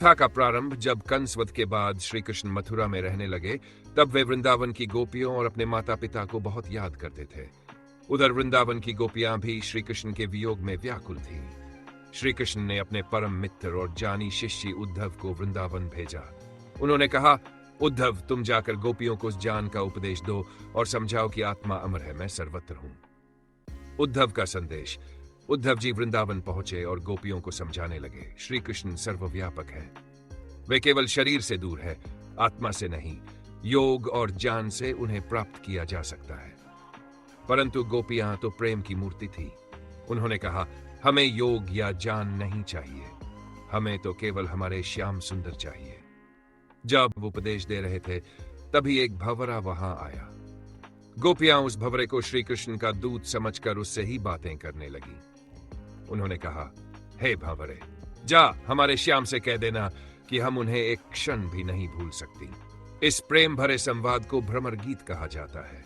कथा का प्रारंभ जब कंसवध के बाद श्री कृष्ण मथुरा में रहने लगे, तब वे वृंदावन की गोपियों और अपने माता पिता को बहुत याद करते थे। उधर वृंदावन की गोपियां भी श्री कृष्ण के वियोग में व्याकुल थीं। श्री कृष्ण ने अपने परम मित्र और जानी शिष्य उद्धव को वृंदावन भेजा। उन्होंने कहा, उद्धव, तुम जाकर गोपियों को उस ज्ञान का उपदेश दो और समझाओ कि आत्मा अमर है, मैं सर्वत्र हूं। उद्धव का संदेश। उद्धव जी वृंदावन पहुंचे और गोपियों को समझाने लगे, श्री कृष्ण सर्वव्यापक है। वे केवल शरीर से दूर है, आत्मा से नहीं। योग और ज्ञान से उन्हें प्राप्त किया जा सकता है। परंतु गोपियां तो प्रेम की मूर्ति थी। उन्होंने कहा, हमें योग या ज्ञान नहीं चाहिए, हमें तो केवल हमारे श्याम सुंदर चाहिए। जब वो उपदेश दे रहे थे, तभी एक भंवरा वहां आया। गोपियां उस भंवरे को श्री कृष्ण का दूत समझकर उससे ही बातें करने लगी। उन्होंने कहा, हे भंवरे, जा हमारे श्याम से कह देना कि हम उन्हें एक क्षण भी नहीं भूल सकती। इस प्रेम भरे संवाद को भ्रमर गीत कहा जाता है।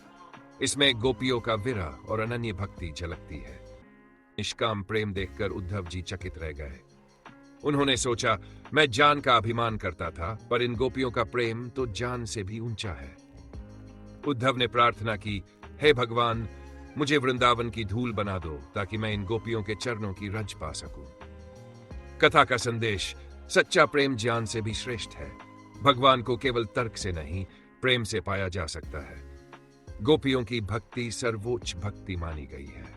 इसमें गोपियों का विरह और अनन्य भक्ति झलकती है। निष्काम प्रेम देखकर उद्धव जी चकित रह गए। उन्होंने सोचा, मैं जान का अभिमान करता था, पर इन गोपियों का प्रेम तो जान से भी ऊंचा है। उद्धव ने प्रार्थना की, हे भगवान, मुझे वृंदावन की धूल बना दो ताकि मैं इन गोपियों के चरणों की रज पा सकूं। कथा का संदेश। सच्चा प्रेम ज्ञान से भी श्रेष्ठ है। भगवान को केवल तर्क से नहीं, प्रेम से पाया जा सकता है। गोपियों की भक्ति सर्वोच्च भक्ति मानी गई है।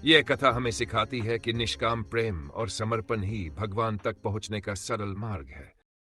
यह कथा हमें सिखाती है कि निष्काम प्रेम और समर्पण ही भगवान तक पहुंचने का सरल मार्ग है।